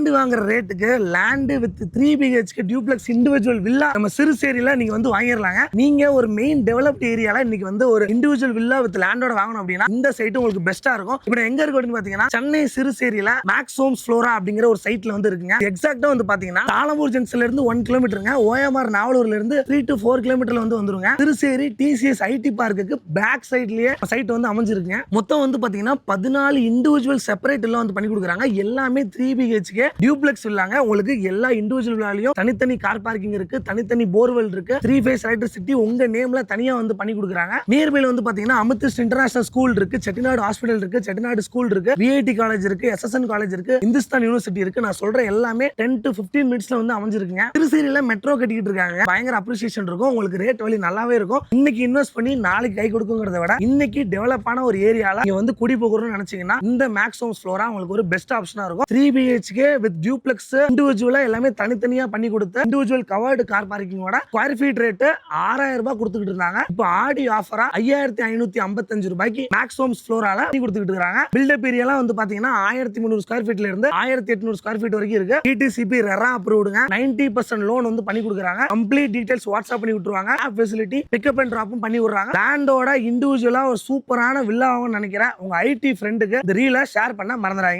Land வாங்குற ரேட்டுக்கு land with 3 BHK duplex individual villa நம்ம சிறுசேரியில நீங்க வந்து வாங்கிடலாங்க. நீங்க ஒரு மெயின் டெவலப்ட் ஏரியால இன்னைக்கு வந்து ஒரு இண்டிவிஜுவல் வில்லா வித் லேண்டோட வாங்கணும் அப்படின்னா இந்த சைட் உங்களுக்கு பெஸ்டா இருக்கும். இப்போ எங்க இருக்கு அப்படின்னு பாத்தீங்கன்னா சென்னை சிறுசேரியில மேக்ஸ் ஹோம்ஸ் ஃப்ளோரா அப்படிங்கிற ஒரு சைட்ல வந்து இருக்குங்க. எக்ஸாக்ட்டா வந்து பாத்தீங்கன்னா தாளம்பூர் ஜங்ஷன்ல இருந்து 1 கிலோமீட்டருங்க. OMR நாவலூர்ல இருந்து 3 to 4 கிலோமீட்டர்ல வந்து வந்துருங்க. சிறுசேரி TCS IT பார்க்குக்கு பேக் சைட்லயே சைட் வந்து அமைஞ்சிருக்குங்க. மொத்தம் வந்து பாத்தீங்கன்னா 14 இண்டிவிஜுவல் செப்பரேட் எல்லாம் வந்து பண்ணி கொடுக்குறாங்க. எல்லாமே 3 BHK டியூப்ளெக்ஸ் வில்லாங்க. உங்களுக்கு எல்லா இண்டிவிஜுவல் வில்லாலையும் தனித்தனி கார் பார்க்கிங் இருக்கு, தனித்தனி போர்வெல் இருக்கு, 3 phase எலக்ட்ரிசிட்டி உங்க நேம்ல தனியா வந்து பண்ணி கொடுக்குறாங்க. நியர்பைல வந்து பாத்தீங்கன்னா அமிர்திஸ்ட் இன்டர்நேஷனல் ஸ்கூல் இருக்கு, செட்டிநாடு ஹாஸ்பிடல் இருக்கு, செட்டிநாடு ஸ்கூல் இருக்கு, VIT காலேஜ் இருக்கு, SSN காலேஜ் இருக்கு, இந்துஸ்தான் யூனிவர்சிட்டி இருக்கு. நான் சொல்ற எல்லாமே 10 to 15 மினிட்ஸ்ல வந்து அமைஞ்சிருக்குங்க. திருச்சேரியில மெட்ரோ கட்டிட்டு இருக்காங்க. பயங்கர அப்ரிசியேஷன் இருக்கும். உங்களுக்கு ரேட் வழி நல்லாவே இருக்கும். இன்னைக்கு இன்வெஸ்ட் பண்ணி நாளைக்கு கை கொடுக்குங்கிறத விட இன்னைக்கு டெவலப் ஆன ஒரு ஏரியால நீங்க வந்து குடி போகணும்னு நினைச்சீங்கன்னா இந்த மேக்ஸ் ஹோம்ஸ் ஃப்ளோரா உங்களுக்கு ஒரு பெஸ்ட் ஆப்ஷனா இருக்கும். 3 BHK வித் டியூப்ளெக்ஸ் இண்டிவிஜுவலா எல்லாமே தனித்தனியா பண்ணி கொடுத்து இண்டிவிஜுவல் கவர்டு கார் பார்க்கிங்கோட ஸ்கொயர் ஃபீட் ரேட் 6000 ரூபாய் கொடுத்துட்டு இருந்தாங்க. இப்போ ஆடி ஆஃபரா 5555 ரூபாய்க்கு மேக்ஸ் ஹோம்ஸ் ஃப்ளோரால கொடுத்துட்டு இருக்காங்க. பில்டப் ஏரியாலாம் வந்து பாத்தீங்கன்னா 1300 ஸ்கொயர் ஃபீட்ல இருந்து 1800 ஸ்கொயர் ஃபீட் வரைக்கும் இருக்கு. TTCP RERA அப்ரூவ்டுங்க. 90% லோன் வந்து பண்ணி கொடுக்குறாங்க. கம்ப்ளீட் டீடைல்ஸ் வாட்ஸ்அப் பண்ணி விட்டுருவாங்க. ஆப் ஃபெசிலிட்டி பிக்கப் அண்ட் டிராப்பும் பண்ணி விடுறாங்க. லேண்டோட இண்டிவிஜுவலா ஒரு சூப்பரான வில்லா வாங்கணும்னு நினைக்கிறேன் உங்க IT ஃப்ரெண்டுக்கு இந்த ரீலை ஷேர் பண்ண மறந்துடாதீங்க.